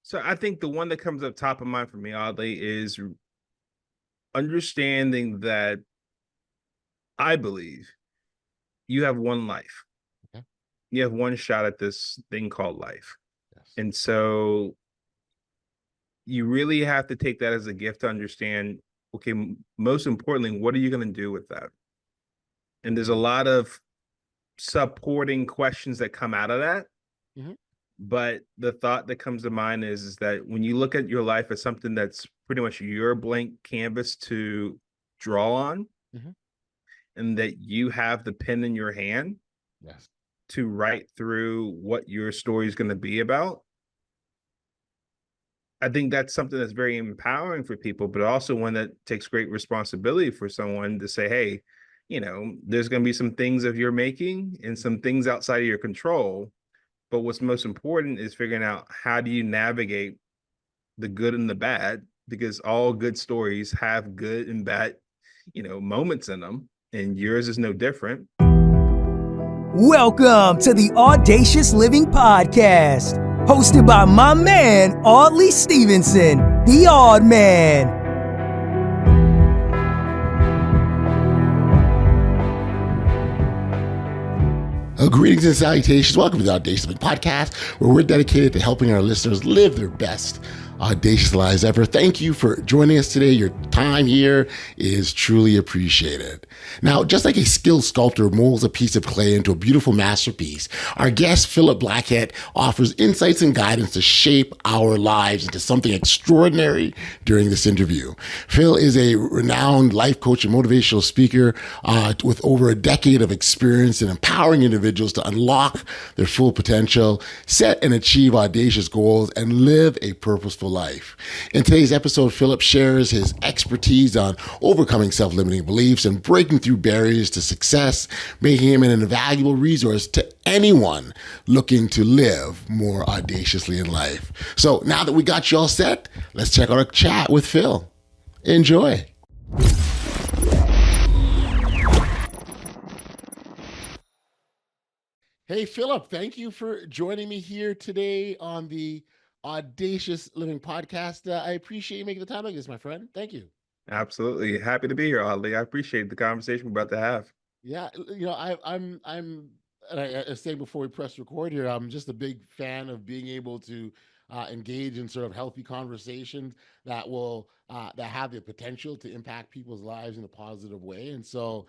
So I think the one that comes up top of mind for me, oddly, is understanding that I believe you have one life. Okay. You have one shot at this thing called life. Yes. And so you really have to take that as a gift to understand, okay, most importantly, what are you going to do with that? And there's a lot of supporting questions that come out of that. Mm-hmm. But the thought that comes to mind is that when you look at your life as something that's pretty much your blank canvas to draw on, Mm-hmm. and that you have the pen in your hand Yes. to write through what your story is going to be about, I think that's something that's very empowering for people, but also one that takes great responsibility for someone to say, hey, there's going to be some things of your making and some things outside of your control. But what's most important is figuring out how do you navigate the good and the bad, because all good stories have good and bad, moments in them. And yours is no different. Welcome to the Audacious Living Podcast, hosted by my man, Audley Stephenson, the Odd Man. Greetings and salutations. Welcome to the Audacious Living Podcast, where we're dedicated to helping our listeners live their best audacious lives ever. Thank you for joining us today. Your time here is truly appreciated. Now, just like a skilled sculptor molds a piece of clay into a beautiful masterpiece, our guest, Philip Blackett, offers insights and guidance to shape our lives into something extraordinary during this interview. Phil is a renowned life coach and motivational speaker with over a decade of experience in empowering individuals to unlock their full potential, set and achieve audacious goals, and live a purposeful life. In today's episode, Philip shares his expertise on overcoming self-limiting beliefs and breaking through barriers to success, making him an invaluable resource to anyone looking to live more audaciously in life. So now that we got you all set, let's check out our chat with Phil. Enjoy. Hey, Philip, thank you for joining me here today on the Audacious Living Podcast. I appreciate you making the time like this, my friend. Thank you. Absolutely. Happy to be here, Audley. I appreciate the conversation we're about to have. Yeah, I'm, and I say before we press record here, I'm just a big fan of being able to engage in sort of healthy conversations that have the potential to impact people's lives in a positive way. And so,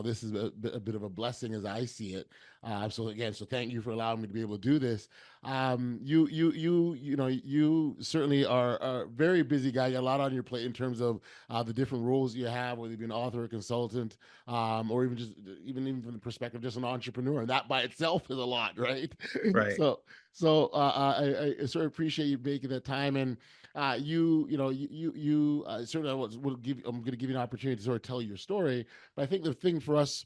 this is a bit of a blessing as I see it. So thank you for allowing me to be able to do this. You certainly are a very busy guy. You got a lot on your plate in terms of the different roles you have, whether you be an author, a consultant, or even from the perspective of just an entrepreneur, and that by itself is a lot, right? Right. I sort of appreciate you making that time, and certainly I'm going to give you an opportunity to sort of tell your story. But I think the thing for us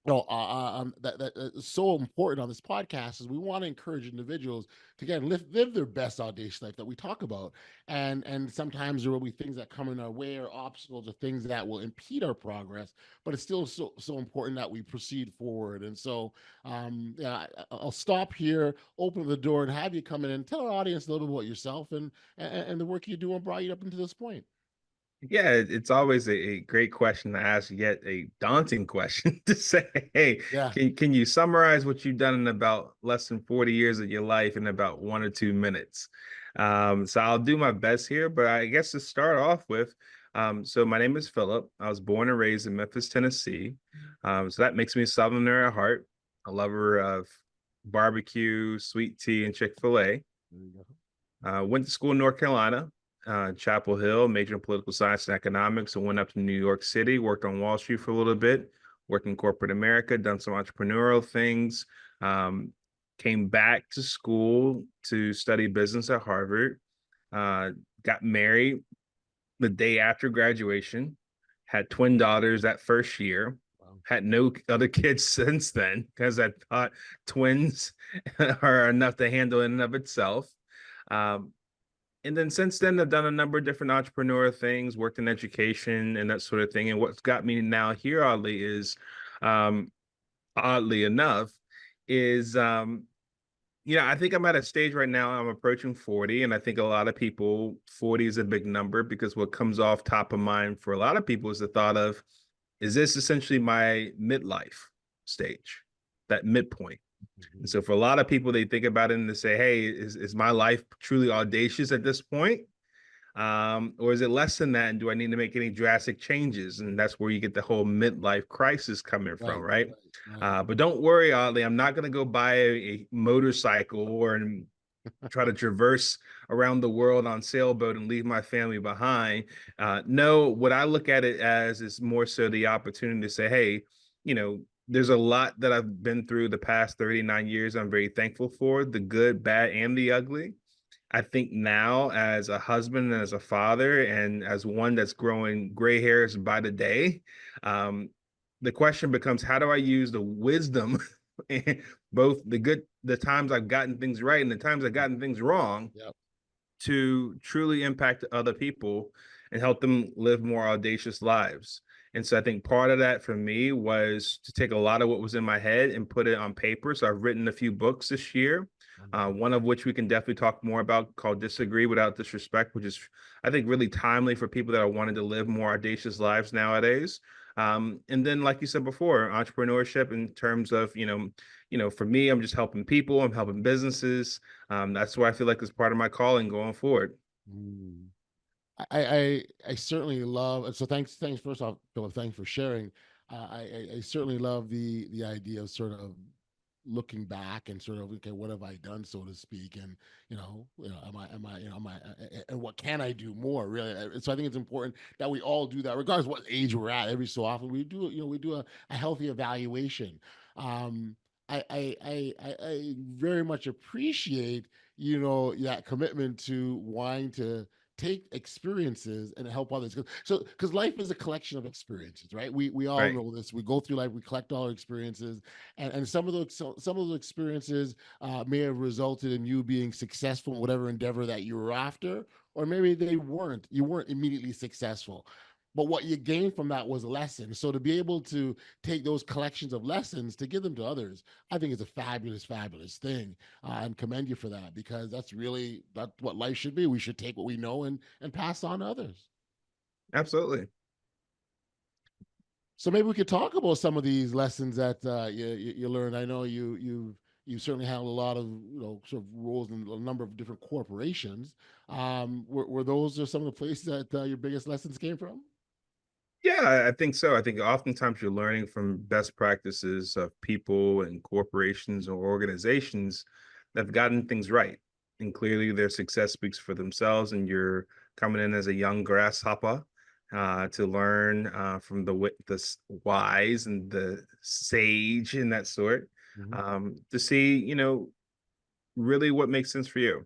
that is so important on this podcast is we want to encourage individuals to again live their best audacious life that we talk about, and sometimes there will be things that come in our way or obstacles or things that will impede our progress, but it's still so important that we proceed forward. And so I'll stop here, open the door, and have you come in and tell our audience a little bit about yourself and the work you do and brought you up into this point. Yeah, it's always a great question to ask, yet a daunting question to say, hey, Yeah. can you summarize what you've done in about less than 40 years of your life in about 1 or 2 minutes? So I'll do my best here, but I guess to start off with, so my name is Philip. I was born and raised in Memphis, Tennessee. So that makes me a Southerner at heart, a lover of barbecue, sweet tea, and Chick-fil-A. There you go. Went to school in North Carolina, Chapel Hill, majored in political science and economics, and went up to New York City, worked on Wall Street for a little bit, worked in corporate America, done some entrepreneurial things, came back to school to study business at Harvard, got married the day after graduation, had twin daughters that first year, Wow. had no other kids since then because I thought twins are enough to handle in and of itself. Um, and then since then, I've done a number of different entrepreneur things, worked in education and that sort of thing. And what's got me now here, oddly, is oddly enough, is I think I'm at a stage right now, I'm approaching 40, and I think a lot of people, 40 is a big number because what comes off top of mind for a lot of people is the thought of, is this essentially my midlife stage, that midpoint? And so for a lot of people, they think about it and they say, hey, is my life truly audacious at this point? Or is it less than that? And do I need to make any drastic changes? And that's where you get the whole midlife crisis coming from, right? But don't worry, Audley, I'm not going to go buy a motorcycle or try to traverse around the world on sailboat and leave my family behind. No, what I look at it as is more so the opportunity to say, hey, there's a lot that I've been through the past 39 years. I'm very thankful for the good, bad, and the ugly. I think now, as a husband and as a father, and as one that's growing gray hairs by the day, the question becomes, how do I use the wisdom, both the times I've gotten things right and the times I've gotten things wrong, to truly impact other people and help them live more audacious lives. And so I think part of that for me was to take a lot of what was in my head and put it on paper. So I've written a few books this year, one of which we can definitely talk more about, called Disagree Without Disrespect, which is, I think, really timely for people that are wanting to live more audacious lives nowadays. And then, like you said before, entrepreneurship in terms of, for me, I'm just helping people, I'm helping businesses. That's why I feel like it's part of my calling going forward. I certainly love, and so thanks first off, Philip, thanks for sharing. I certainly love the idea of sort of looking back and sort of, okay, what have I done, so to speak, and and what can I do more, really? So I think it's important that we all do that, regardless of what age we're at. Every so often, we do a healthy evaluation. I very much appreciate that commitment to wanting to take experiences and help others. So, because life is a collection of experiences, right? We all Right. know this. We go through life, we collect all our experiences, and some of those experiences may have resulted in you being successful in whatever endeavor that you were after, or maybe they weren't. You weren't immediately successful. But what you gained from that was a lesson. So to be able to take those collections of lessons to give them to others, I think is a fabulous, fabulous thing, and commend you for that, because that's what life should be. We should take what we know and pass on to others. Absolutely. So maybe we could talk about some of these lessons that you learned. I know you certainly had a lot of sort of roles in a number of different corporations. Were those some of the places that your biggest lessons came from? Yeah, I think so. I think oftentimes you're learning from best practices of people and corporations or organizations that have gotten things right. And clearly their success speaks for themselves, and you're coming in as a young grasshopper to learn from the wise and the sage and that sort, to see, really what makes sense for you,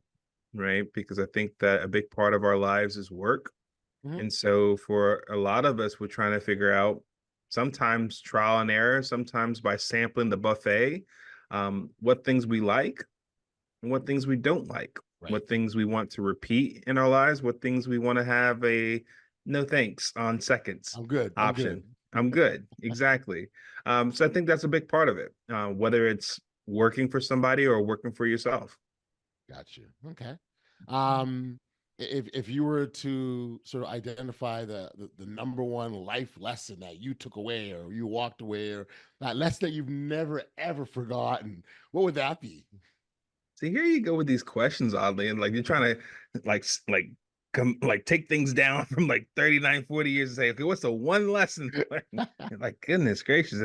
right? Because I think that a big part of our lives is work. Mm-hmm. And so for a lot of us, we're trying to figure out, sometimes trial and error, sometimes by sampling the buffet, what things we like and what things we don't like, Right. what things we want to repeat in our lives, what things we want to have a no thanks on seconds I'm good. option. I'm good. Exactly. So I think that's a big part of it, whether it's working for somebody or working for yourself. Got you. Okay. Um, if you were to sort of identify the number one life lesson that you took away, or you walked away, or that lesson that you've never ever forgotten, what would that be? So here you go with these questions, Oddly, and like you're trying to come take things down from like 39, 40 years and say, okay, what's the one lesson? Like, goodness gracious.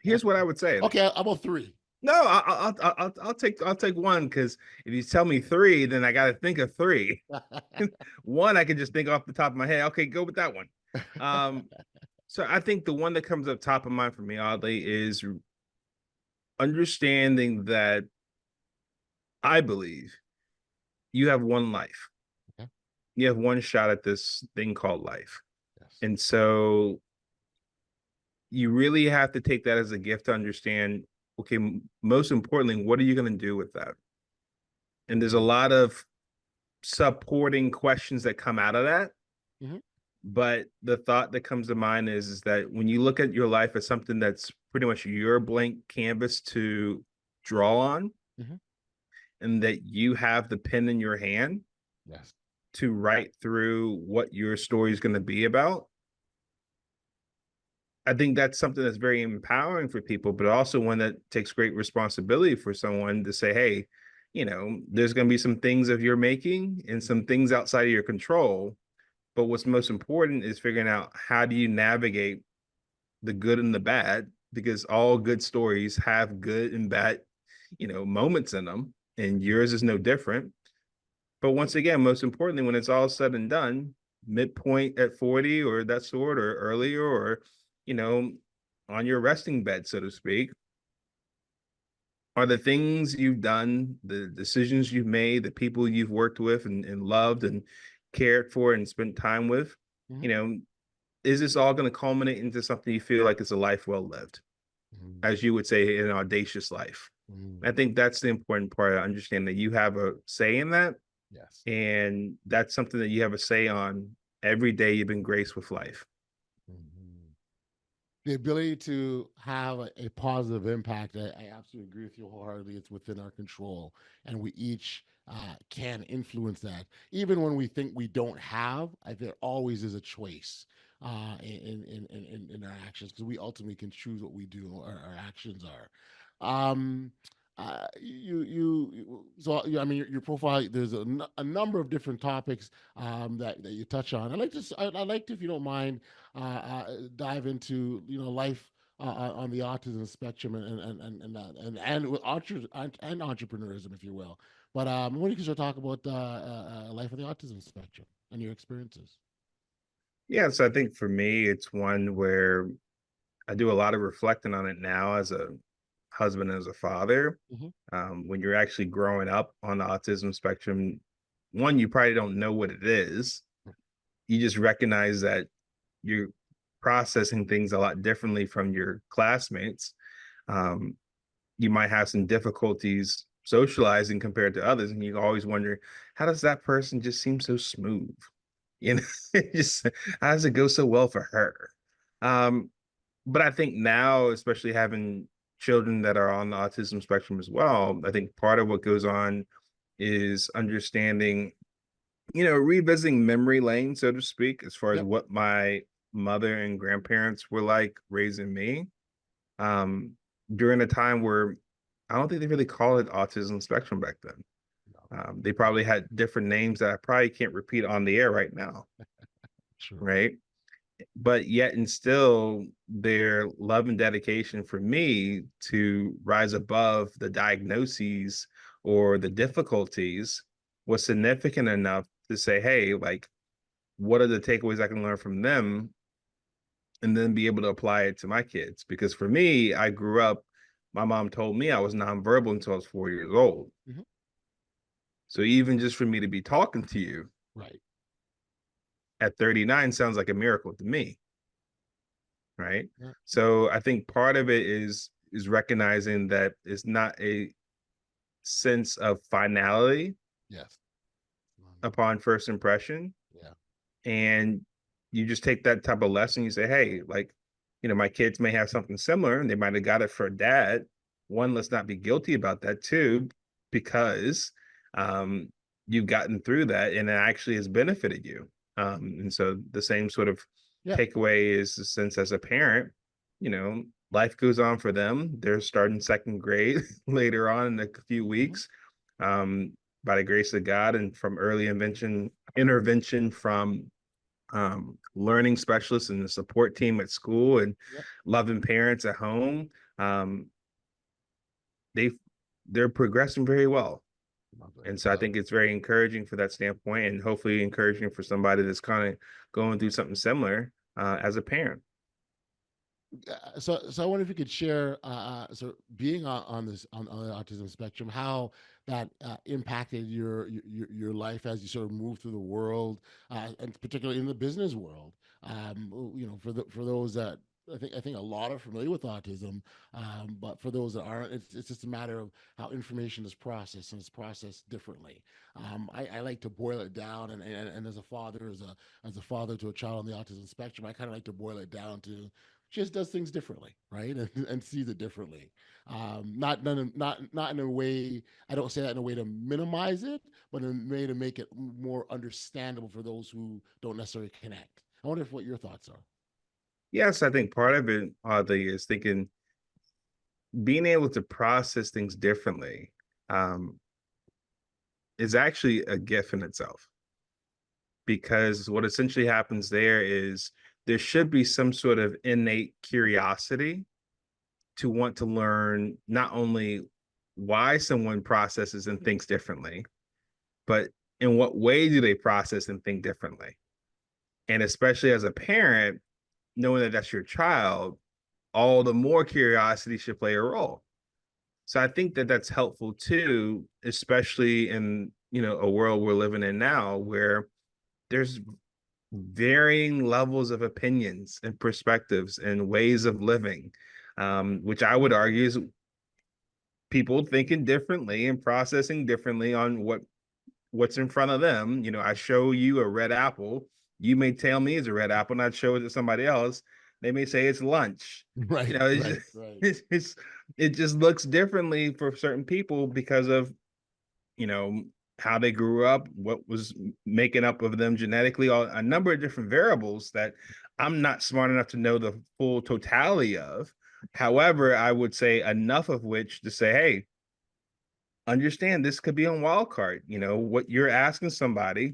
Here's what I would say. Okay, how about three? No, I'll take one, because if you tell me three, then I got to think of three. One I can just think off the top of my head. Okay, go with that one. So I think the one that comes up top of mind for me, Oddly, is understanding that I believe you have one life. Okay. You have one shot at this thing called life. Yes. And so you really have to take that as a gift to understand, okay, most importantly, what are you going to do with that? And there's a lot of supporting questions that come out of that. Mm-hmm. But the thought that comes to mind is that when you look at your life as something that's pretty much your blank canvas to draw on, Mm-hmm. and that you have the pen in your hand Yes. to write through what your story is going to be about. I think that's something that's very empowering for people, but also one that takes great responsibility for someone to say, hey, there's going to be some things of your making and some things outside of your control. But what's most important is figuring out how do you navigate the good and the bad, because all good stories have good and bad, moments in them, and yours is no different. But once again, most importantly, when it's all said and done, midpoint at 40 or that sort, or earlier, or, you know, on your resting bed, so to speak, are the things you've done, the decisions you've made, the people you've worked with and loved and cared for and spent time with, Mm-hmm. you know, is this all going to culminate into something you feel like it's a life well lived, Mm-hmm. as you would say, an audacious life? Mm-hmm. I think that's the important part. I understand that you have a say in that. Yes. And that's something that you have a say on every day you've been graced with life. Mm-hmm. The ability to have a positive impact, I absolutely agree with you wholeheartedly. It's within our control, and we each can influence that. Even when we think we don't have, there always is a choice in our actions, because we ultimately can choose what we do, our actions are. Um, so I mean, your profile. There's a number of different topics that you touch on. I'd like to, if you don't mind, dive into life on the autism spectrum and with and entrepreneurism, if you will. But when you can start talk about life on the autism spectrum and your experiences. Yeah, so I think for me, it's one where I do a lot of reflecting on it now as a husband and as a father. Mm-hmm. When you're actually growing up on the autism spectrum, one, you probably don't know what it is. You just recognize that you're processing things a lot differently from your classmates. Um, you might have some difficulties socializing compared to others, and you always wonder, how does that person just seem so smooth? You know, just how does it go so well for her? Um, but I think now, especially having children that are on the autism spectrum as well, I think part of what goes on is understanding, revisiting memory lane, so to speak, as far as Yep. what my mother and grandparents were like raising me. Um, During a time where I don't think they really called it autism spectrum back then. They probably had different names that I probably can't repeat on the air right now, Sure. right? But yet and still, their love and dedication for me to rise above the diagnoses or the difficulties was significant enough to say, hey, like, what are the takeaways I can learn from them and then be able to apply it to my kids? Because for me, I grew up, my mom told me I was nonverbal until I was 4 years old. Mm-hmm. So even just for me to be talking to you Right. at 39 sounds like a miracle to me, right? Yeah. So I think part of it is recognizing that it's not a sense of finality Yes. upon first impression, Yeah. and you just take that type of lesson. You say, hey, like, my kids may have something similar and they might have got it for dad. One, let's not be guilty about that. Two, because um you've gotten through that and it actually has benefited you. And so the same sort of Yeah. takeaway is the sense as a parent, life goes on for them. They're starting second grade later on in a few Mm-hmm. weeks. By the grace of God and from early intervention from learning specialists and the support team at school and Yep. loving parents at home, um, they they're progressing very well. Lovely. And so I think it's very encouraging for that standpoint, and hopefully encouraging for somebody that's kind of going through something similar as a parent. So I wonder if you could share, so being on this on the autism spectrum, how that impacted your life as you sort of move through the world, and particularly in the business world. For those that I think a lot are familiar with autism, but for those that aren't, it's just a matter of how information is processed, and it's processed differently. I like to boil it down, and as a father to a child on the autism spectrum, I kind of like to boil it down to She just does things differently, right? And sees it differently. Not in a way. I don't say that in a way to minimize it, but in a way to make it more understandable for those who don't necessarily connect. I wonder what your thoughts are. Yes, I think part of it, oddly, is thinking being able to process things differently um, is actually a gift in itself. Because what essentially happens there is there should be some sort of innate curiosity to want to learn not only why someone processes and thinks differently, but in what way do they process and think differently? And especially as a parent, knowing that that's your child, all the more curiosity should play a role. So I think that that's helpful too, especially in, a world we're living in now where there's varying levels of opinions and perspectives and ways of living, which I would argue is people thinking differently and processing differently on what's in front of them. I show you a red apple, you may tell me it's a red apple, and I'd show it to somebody else. They may say it's lunch. Right, It's right, just, right. it just looks differently for certain people because of you know how they grew up, what was making up of them genetically, a number of different variables that I'm not smart enough to know the full totality of. However, I would say enough of which to say, hey, understand this could be on wild card. What you're asking somebody,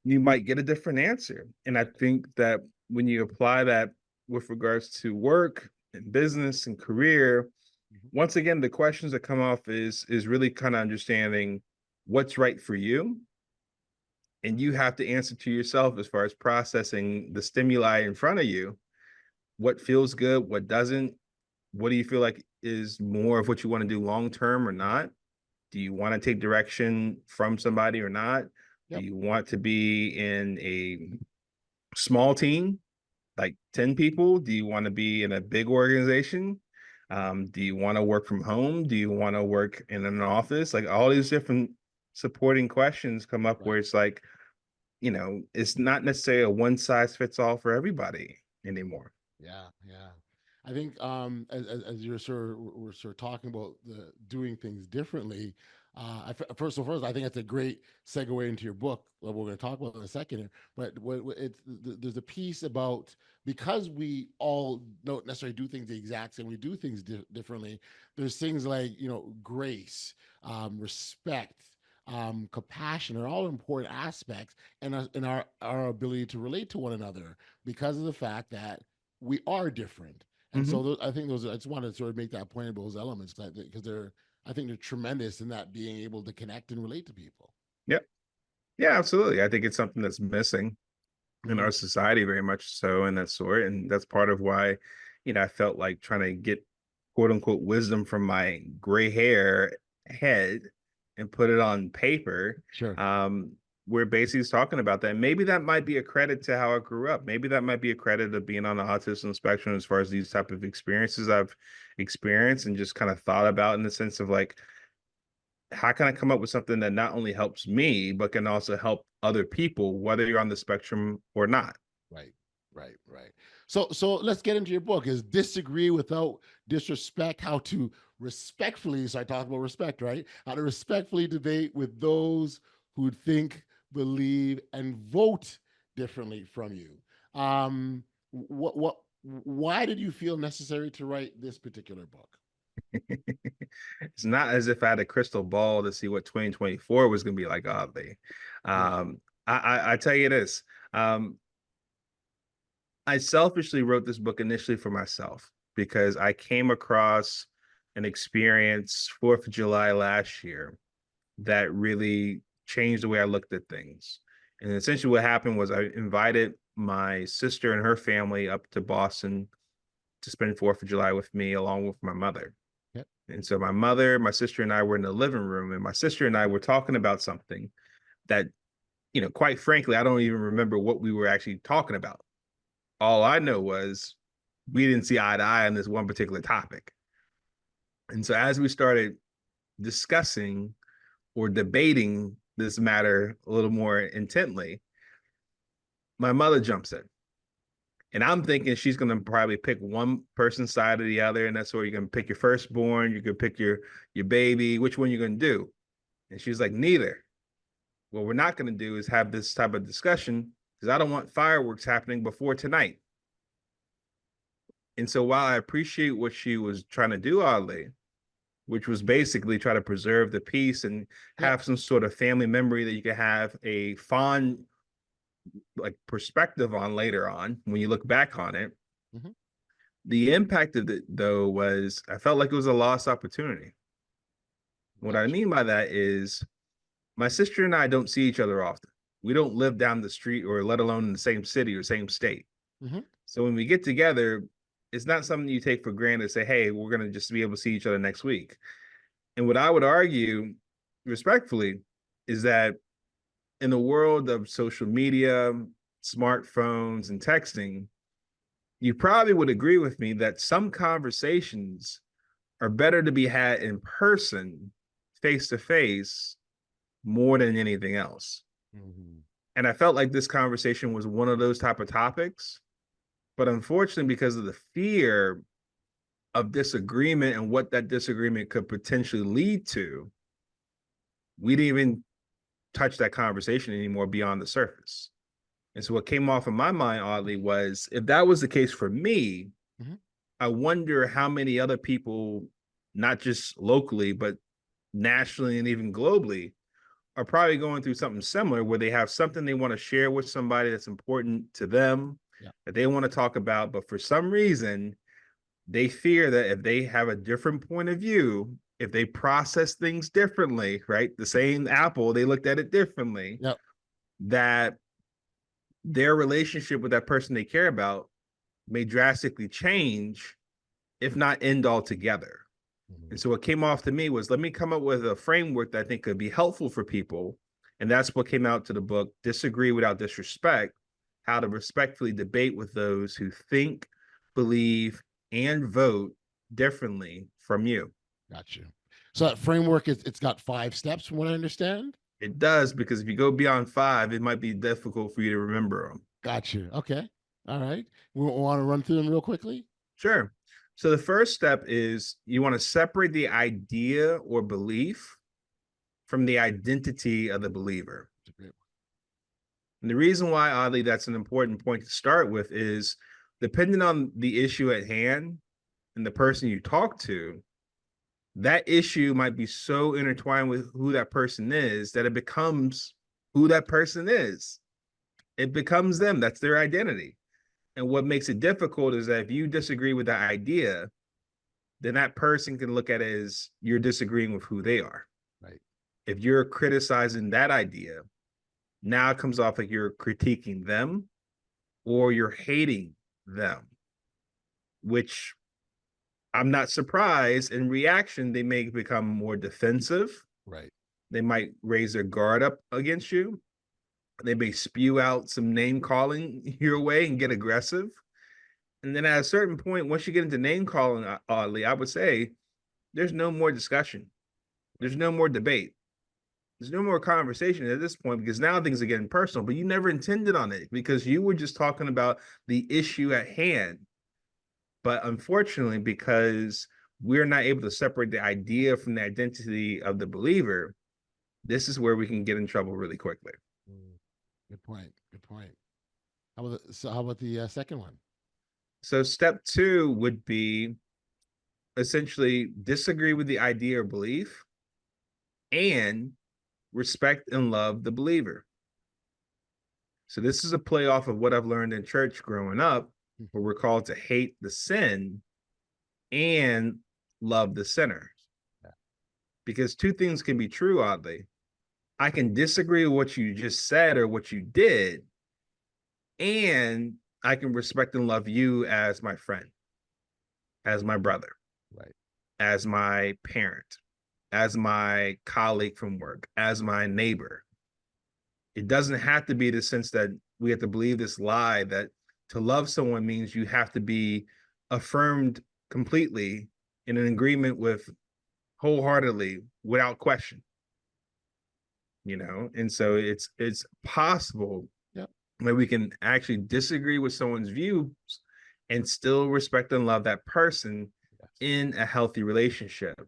you might get a different answer. And I think that when you apply that with regards to work and business and career, Mhm. once again, the questions that come off is really kind of understanding what's right for you. And you have to answer to yourself as far as processing the stimuli in front of you. What feels good, what doesn't, what do you feel like is more of what you want to do long term or not? Do you want to take direction from somebody or not? Do Yep. you want to be in a small team, like 10 people? Do you want to be in a big organization? Do you want to work from home? Do you want to work in an office? Like all these different supporting questions come up Right. where it's like, it's not necessarily a one size fits all for everybody anymore. Yeah, yeah. I think as you're we're sort of talking about the doing things differently. First, I think that's a great segue into your book that we're going to talk about in a second here. But there's a piece about, because we all don't necessarily do things the exact same, we do things differently. There's things like grace, respect, compassion are all important aspects in our ability to relate to one another, because of the fact that we are different. And Mm-hmm. so I think I just wanted to sort of make that point about those elements, because I think they're tremendous in that, being able to connect and relate to people. Yeah. Yeah, absolutely. I think it's something that's missing in Mhm. our society very much so in that sort. And that's part of why, I felt like trying to get quote unquote wisdom from my gray hair head and put it on paper. Sure. Where basically is talking about that. Maybe that might be a credit to how I grew up. Maybe that might be a credit of being on the autism spectrum as far as these type of experiences I've experienced and just kind of thought about in the sense of like, how can I come up with something that not only helps me, but can also help other people, whether you're on the spectrum or not? Right. Right. Right. So let's get into your book. Is Disagree Without Disrespect: How to Respectfully, so I talk about respect, right? How to respectfully debate with those who think, believe, and vote differently from you. Why did you feel necessary to write this particular book? It's not as if I had a crystal ball to see what 2024 was going to be like, oddly. Yeah. I tell you this. Um, I selfishly wrote this book initially for myself because I came across an experience 4th of July last year that really changed the way I looked at things. And essentially what happened was I invited my sister and her family up to Boston to spend 4th of July with me along with my mother. Yep. And so my mother, my sister, and I were in the living room, and my sister and I were talking about something that, quite frankly, I don't even remember what we were actually talking about. All I know was we didn't see eye to eye on this one particular topic. And so as we started discussing or debating this matter a little more intently, my mother jumps in And I'm thinking she's going to probably pick one person's side or the other. And that's where you're going to pick your firstborn. You could pick your baby. Which one you're going to do? And she's like, neither. What we're not going to do is have this type of discussion because I don't want fireworks happening before tonight. And so while I appreciate what she was trying to do, Audley, which was basically try to preserve the peace and have some sort of family memory that you can have a fond like perspective on later on when you look back on it. Mhm. The impact of it though was I felt like it was a lost opportunity. What I mean by that is my sister and I don't see each other often. We don't live down the street or let alone in the same city or same state. Mhm. So when we get together, it's not something you take for granted, say, hey, we're going to just be able to see each other next week. And what I would argue respectfully is that in the world of social media, smartphones, and texting, you probably would agree with me that some conversations are better to be had in person, face to face, more than anything else. Mhm. And I felt like this conversation was one of those type of topics. But unfortunately, because of the fear of disagreement and what that disagreement could potentially lead to, we didn't even touch that conversation anymore beyond the surface. And so what came off of my mind, Audley, was if that was the case for me, Mhm. I wonder how many other people, not just locally, but nationally and even globally, are probably going through something similar where they have something they want to share with somebody that's important to them, Yeah. that they want to talk about. But for some reason, they fear that if they have a different point of view, if they process things differently, right? The same apple, they looked at it differently, Yep. that their relationship with that person they care about may drastically change, if not end altogether. Mhm. And so what came off to me was let me come up with a framework that I think could be helpful for people. And that's what came out to the book, Disagree Without Disrespect, how to respectfully debate with those who think, believe, and vote differently from you. Got you. So that framework it's got 5 steps from what I understand. It does, because if you go beyond 5, it might be difficult for you to remember them. Got you. Okay. All right. We want to run through them real quickly. Sure. So the first step is you want to separate the idea or belief from the identity of the believer. That's a great And the reason why, oddly, that's an important point to start with is depending on the issue at hand and the person you talk to, that issue might be so intertwined with who that person is that it becomes who that person is. It becomes them. That's their identity. And what makes it difficult is that if you disagree with the idea, then that person can look at it as you're disagreeing with who they are. Right. If you're criticizing that idea, now it comes off like you're critiquing them or you're hating them, which I'm not surprised. In reaction, they may become more defensive. Right. They might raise their guard up against you. They may spew out some name calling your way and get aggressive. And then at a certain point, once you get into name calling, oddly, I would say there's no more discussion. There's no more debate. There's no more conversation at this point because now things are getting personal, but you never intended on it because you were just talking about the issue at hand. But unfortunately, because we're not able to separate the idea from the identity of the believer, this is where we can get in trouble really quickly. Good point. Good point. How about the second one? So step 2 would be essentially disagree with the idea or belief and respect and love the believer. So this is a play off of what I've learned in church growing up, where we're called to hate the sin and love the sinner. Yeah. Because two things can be true, oddly. I can disagree with what you just said or what you did, and I can respect and love you as my friend, as my brother, Right. as my parent, as my colleague from work, as my neighbor. It doesn't have to be the sense that we have to believe this lie that to love someone means you have to be affirmed completely in an agreement with wholeheartedly without question. And so it's possible Yep. where we can actually disagree with someone's views and still respect and love that person in a healthy relationship.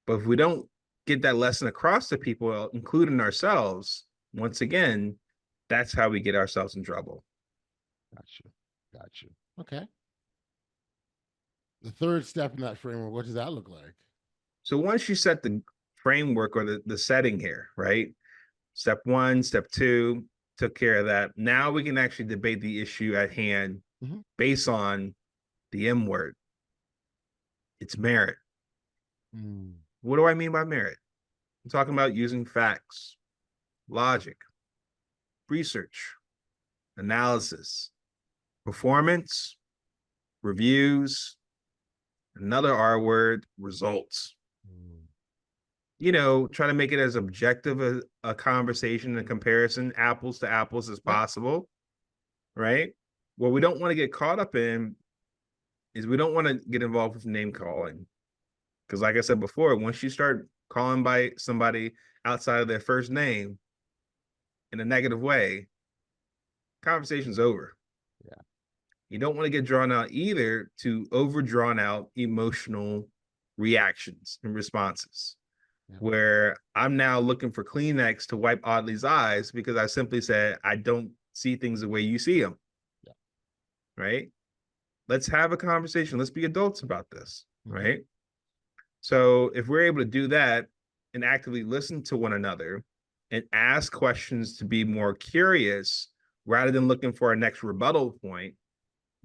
But if we don't get that lesson across to people, including ourselves, once again, that's how we get ourselves in trouble. Gotcha. Okay. The third step in that framework, what does that look like? So once you set the framework or the setting here, right? Step one, step two, took care of that. Now we can actually debate the issue at hand based on the M word. It's merit. What do I mean by merit? I'm talking about using facts, logic, research, analysis, performance, reviews, another R word, results. Try to make it as objective a conversation and comparison, apples to apples as possible, right? What we don't want to get caught up in is we don't want to get involved with name calling. Because like I said before, once you start calling by somebody outside of their first name in a negative way, conversation's over. Yeah. You don't want to get drawn out either to over drawn out emotional reactions and responses. Where I'm now looking for Kleenex to wipe Audley's eyes because I simply said, I don't see things the way you see them. Yeah. Right? Let's have a conversation. Let's be adults about this. Right? So if we're able to do that and actively listen to one another and ask questions to be more curious rather than looking for our next rebuttal point,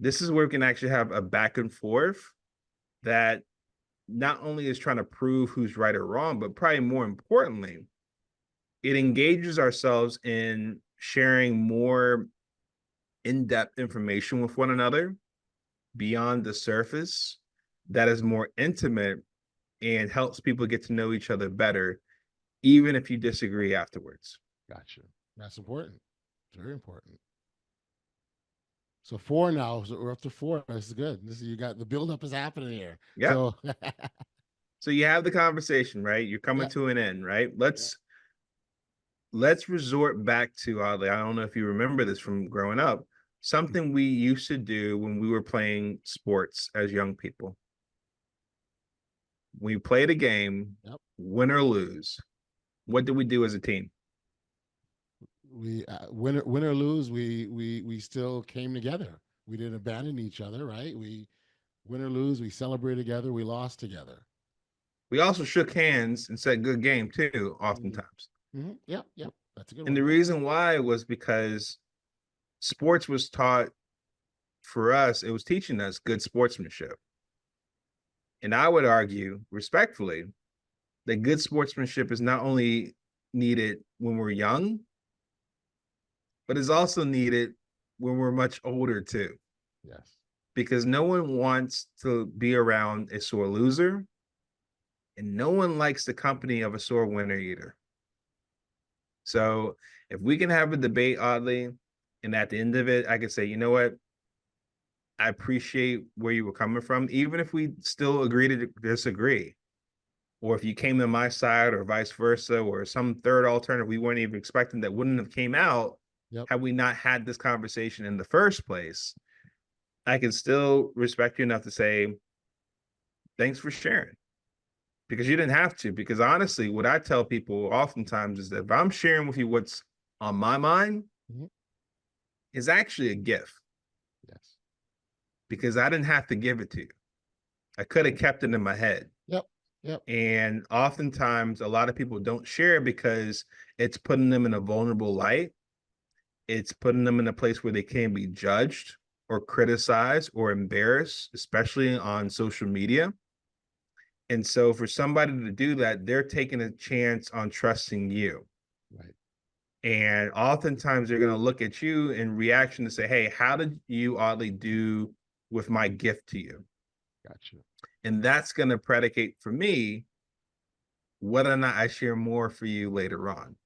this is where we can actually have a back and forth that not only is trying to prove who's right or wrong, but probably more importantly, it engages ourselves in sharing more in-depth information with one another beyond the surface that is more intimate and helps people get to know each other better, even if you disagree afterwards. Gotcha. That's important. Very important. So 4 now. So we're up to 4. This is good. You got the buildup is happening here. Yeah. So, so you have the conversation, right? You're coming to an end, right? Let's resort back to, Audley, I don't know if you remember this from growing up, something we used to do when we were playing sports as young people. We played a game, win or lose. What did we do as a team? We win or lose, we still came together. We didn't abandon each other, right? We win or lose, we celebrate together. We lost together. We also shook hands and said good game too, oftentimes. Yep. That's a good one. And the reason why was because sports was taught for us, it was teaching us good sportsmanship. And I would argue respectfully that good sportsmanship is not only needed when we're young, but is also needed when we're much older too. Yes. Because no one wants to be around a sore loser, and no one likes the company of a sore winner either. So if we can have a debate, Audley, and at the end of it, I could say, you know what? I appreciate where you were coming from, even if we still agree to disagree. Or if you came to my side or vice versa, or some third alternative we weren't even expecting that wouldn't have came out had we not had this conversation in the first place, I can still respect you enough to say, thanks for sharing. Because you didn't have to. Because honestly, what I tell people oftentimes is that if I'm sharing with you what's on my mind, is actually a gift. Yes. Because I didn't have to give it to you. I could have kept it in my head. Yep. And oftentimes a lot of people don't share because it's putting them in a vulnerable light. It's putting them in a place where they can be judged or criticized or embarrassed, especially on social media. And so for somebody to do that, they're taking a chance on trusting you. Right. And oftentimes they're going to look at you in reaction to say, hey, how did you, Audley, do with my gift to you? Gotcha. And that's going to predicate for me whether or not I share more for you later on,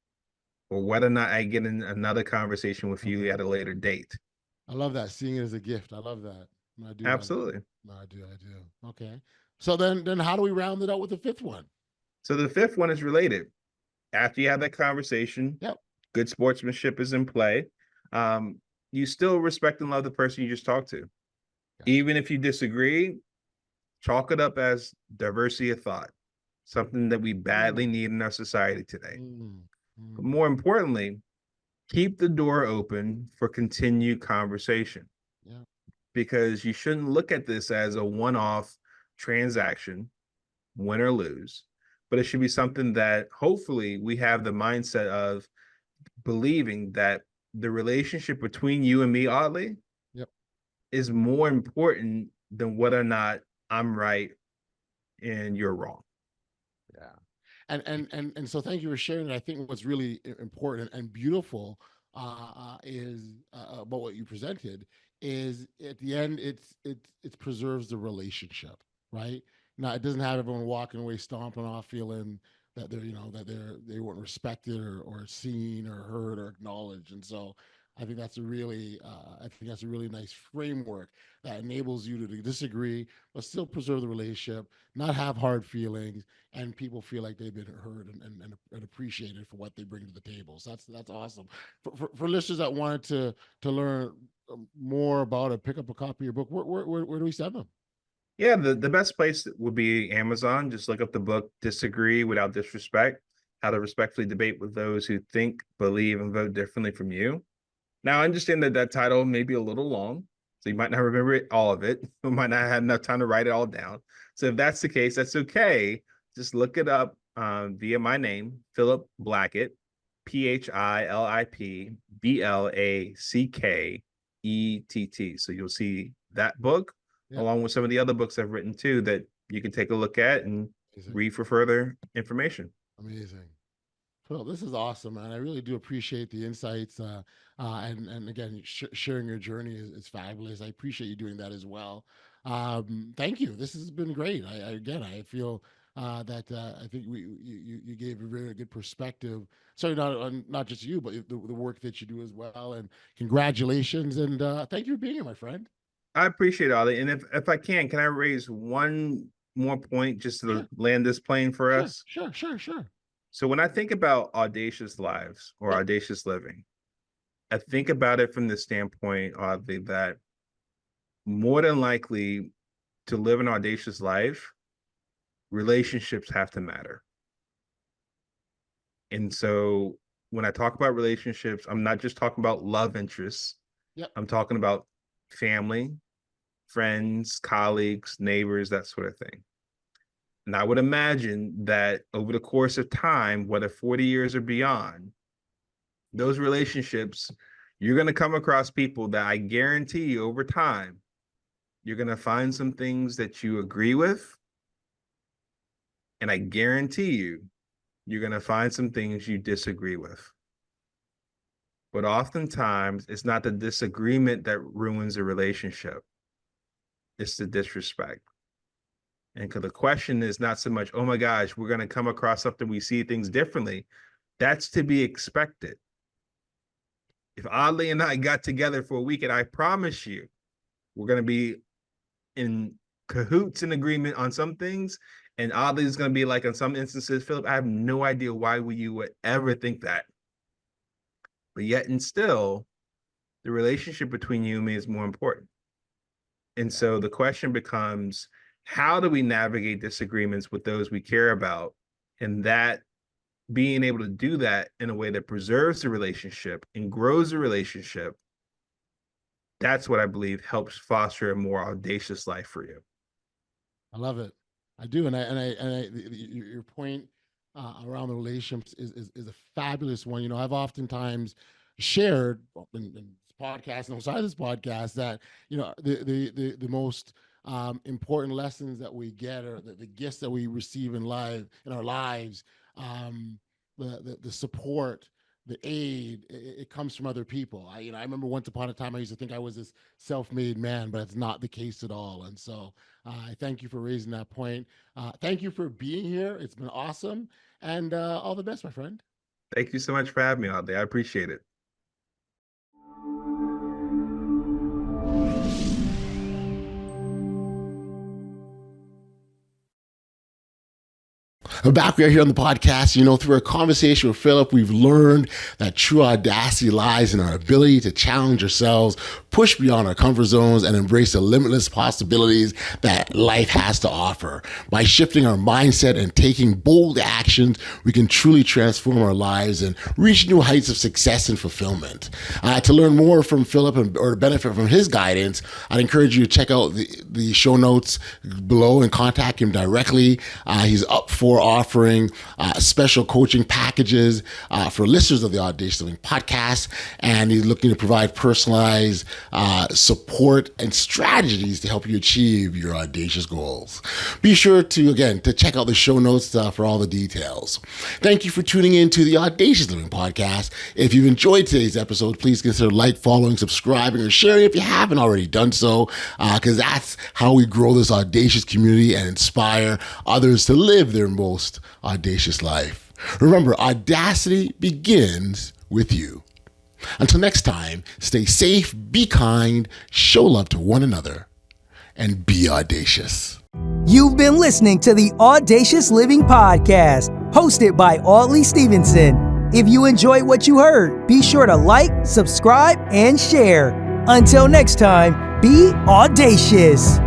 or whether or not I get in another conversation with you at a later date. I love that. Seeing it as a gift. I love that. I do. Absolutely. I do. Okay. So then how do we round it out with the 5th one? So the 5th one is related. After you have that conversation, good sportsmanship is in play. You still respect and love the person you just talked to. Yeah. Even if you disagree, chalk it up as diversity of thought, something that we badly need in our society today. But more importantly, keep the door open for continued conversation. Yeah. Because you shouldn't look at this as a one-off transaction, win or lose, but it should be something that hopefully we have the mindset of believing that the relationship between you and me, Audley, Yep. is more important than whether or not I'm right and you're wrong. Yeah. And so thank you for sharing it. I think what's really important and beautiful is about what you presented is at the end it preserves the relationship, right? Now it doesn't have everyone walking away stomping off feeling that they weren't respected or seen or heard or acknowledged. And so I think that's a really nice framework that enables you to disagree but still preserve the relationship, not have hard feelings, and people feel like they've been heard and appreciated for what they bring to the table. So that's awesome. For listeners that wanted to learn more about it, pick up a copy of your book. Where do we send them? Yeah, the best place would be Amazon. Just look up the book Disagree Without Disrespect: How to Respectfully Debate with Those Who Think, Believe, and Vote Differently from You. Now, I understand that that title may be a little long, so you might not remember all of it. You might not have enough time to write it all down. So if that's the case, that's okay. Just look it up via my name, Philip Blackett, PhilipBlackett. So you'll see that book along with some of the other books I've written too that you can take a look at and read for further information. Amazing. Well, this is awesome, man. I really do appreciate the insights, and again, sharing your journey is fabulous. I appreciate you doing that as well. Thank you. This has been great. I feel that I think you gave a very good perspective. Sorry, not just you, but the work that you do as well. And congratulations, and thank you for being here, my friend. I appreciate all that. And if I can I raise one more point just to land this plane for us? Sure. So when I think about audacious lives or audacious living, I think about it from the standpoint, oddly, that more than likely to live an audacious life, relationships have to matter. And so when I talk about relationships, I'm not just talking about love interests. I'm talking about family, friends, colleagues, neighbors, that sort of thing. And I would imagine that over the course of time, whether 40 years or beyond, those relationships, you're going to come across people that I guarantee you over time, you're going to find some things that you agree with. And I guarantee you, you're going to find some things you disagree with. But oftentimes, it's not the disagreement that ruins a relationship. It's the disrespect. And because the question is not so much, oh my gosh, we're going to come across something, we see things differently. That's to be expected. If Audley and I got together for a weekend, I promise you, we're going to be in cahoots in agreement on some things. And Audley is going to be like, in some instances, Philip, I have no idea why you would ever think that. But yet and still, the relationship between you and me is more important. And so the question becomes, how do we navigate disagreements with those we care about? And that being able to do that in a way that preserves the relationship and grows the relationship, that's what I believe helps foster a more audacious life for you. I love it. I do. Your point around the relationships is a fabulous one. You know, I've oftentimes shared in this podcast and outside this podcast that, you know, the most important lessons that we get or the gifts that we receive in our lives, the support, the aid, it comes from other people. I remember once upon a time I used to think I was this self-made man, but it's not the case at all. And so I thank you for raising that point. Thank you for being here. It's been awesome. And all the best, my friend. Thank you so much for having me all day. I appreciate it. Back we are here on the podcast. Through our conversation with Philip, we've learned that true audacity lies in our ability to challenge ourselves, push beyond our comfort zones, and embrace the limitless possibilities that life has to offer. By shifting our mindset and taking bold actions, we can truly transform our lives and reach new heights of success and fulfillment. To learn more from Philip or to benefit from his guidance, I'd encourage you to check out the show notes below and contact him directly. He's up for offering special coaching packages for listeners of the Audacious Living Podcast, and he's looking to provide personalized support and strategies to help you achieve your audacious goals. Be sure to check out the show notes for all the details. Thank you for tuning in to the Audacious Living Podcast. If you've enjoyed today's episode, please consider following, subscribing, or sharing if you haven't already done so, because that's how we grow this audacious community and inspire others to live their most audacious life. Remember, audacity begins with you. Until next time, stay safe, be kind, show love to one another, and be audacious. You've been listening to the Audacious Living Podcast, hosted by Audley Stephenson. If you enjoyed what you heard, be sure to like, subscribe, and share. Until next time, be audacious.